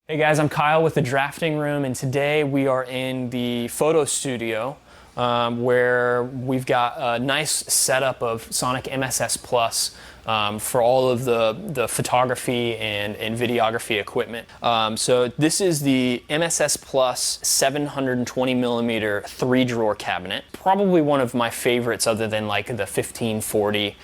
Hey guys, I'm Kyle with the Drafting Room, and today we are in the photo studio where we've got a nice setup of Sonic MSS Plus for all of the photography and videography equipment. So this is the MSS Plus 720 millimeter 3-drawer cabinet. Probably one of my favorites other than like the 1540.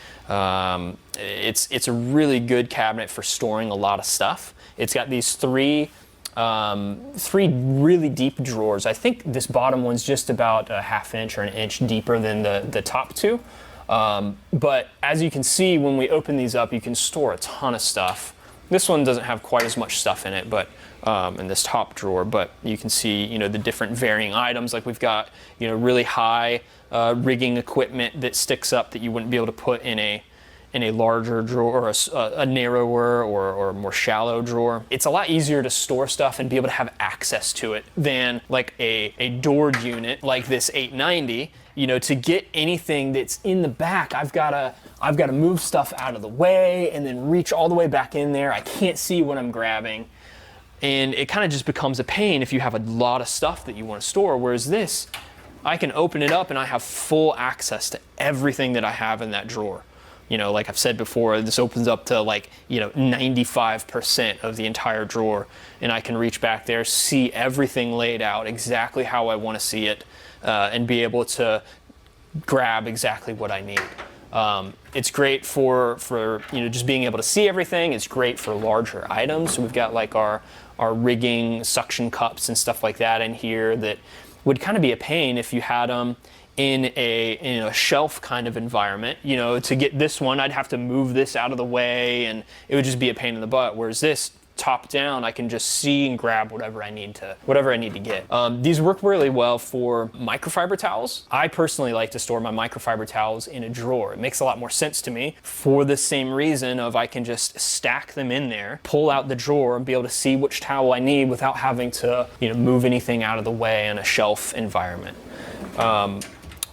It's a really good cabinet for storing a lot of stuff. It's got these three really deep drawers. I think this bottom one's just about a ½ inch or an inch deeper than the top two. But as you can see, when we open these up, you can store a ton of stuff. This one doesn't have quite as much stuff in it, but in this top drawer. But you can see, the different varying items. Like we've got, really high rigging equipment that sticks up that you wouldn't be able to put in a larger drawer or a narrower or more shallow drawer. It's a lot easier to store stuff and be able to have access to it than like a doored unit like this 890. To get anything that's in the back, I've got to move stuff out of the way and then reach all the way back in there. I can't see what I'm grabbing. And it kind of just becomes a pain if you have a lot of stuff that you want to store, whereas this, I can open it up and I have full access to everything that I have in that drawer. Like I've said before, this opens up to 95% of the entire drawer, and I can reach back there, see everything laid out exactly how I want to see it, and be able to grab exactly what I need. It's great for just being able to see everything. It's great for larger items. So we've got like our rigging suction cups and stuff like that in here that would kind of be a pain if you had them in a shelf kind of environment. To get this one, I'd have to move this out of the way, and it would just be a pain in the butt. Whereas this, top down, I can just see and grab whatever I need to get. These work really well for microfiber towels. I personally like to store my microfiber towels in a drawer. It makes a lot more sense to me for the same reason of I can just stack them in there, pull out the drawer, and be able to see which towel I need without having to move anything out of the way in a shelf environment.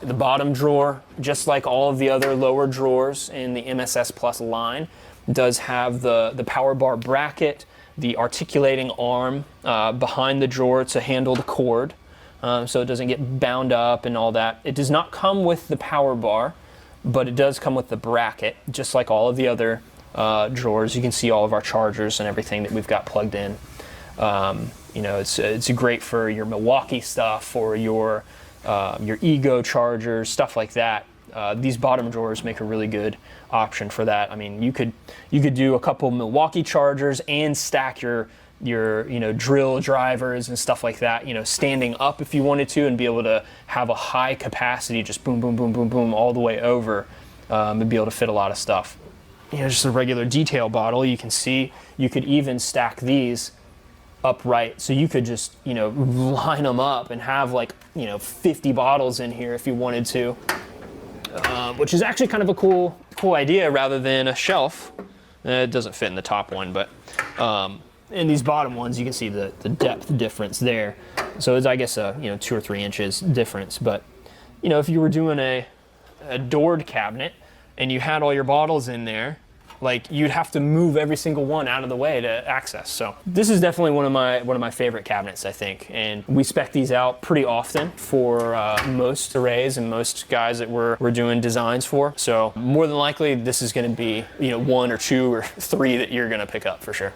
The bottom drawer, just like all of the other lower drawers in the MSS Plus line, does have the power bar bracket, the articulating arm behind the drawer to handle the cord, so it doesn't get bound up and all that. It does not come with the power bar, but it does come with the bracket, just like all of the other drawers. You can see all of our chargers and everything that we've got plugged in. It's great for your Milwaukee stuff or your Ego chargers, stuff like that. These bottom drawers make a really good option for that. I mean, you could do a couple Milwaukee chargers and stack your drill drivers and stuff like that, standing up if you wanted to, and be able to have a high capacity, just boom, boom, boom, boom, boom, all the way over, and be able to fit a lot of stuff. Just a regular detail bottle. You can see you could even stack these upright, so you could just line them up and have 50 bottles in here if you wanted to, which is actually kind of a cool idea rather than a shelf. It doesn't fit in the top one, but in these bottom ones you can see the depth difference there. So it's, I guess, a 2 or 3 inches difference. But if you were doing a doored cabinet and you had all your bottles in there, you'd have to move every single one out of the way to access. So this is definitely one of my favorite cabinets, I think. And we spec these out pretty often for most arrays and most guys that we're doing designs for. So more than likely, this is going to be 1 or 2 or 3 that you're going to pick up for sure.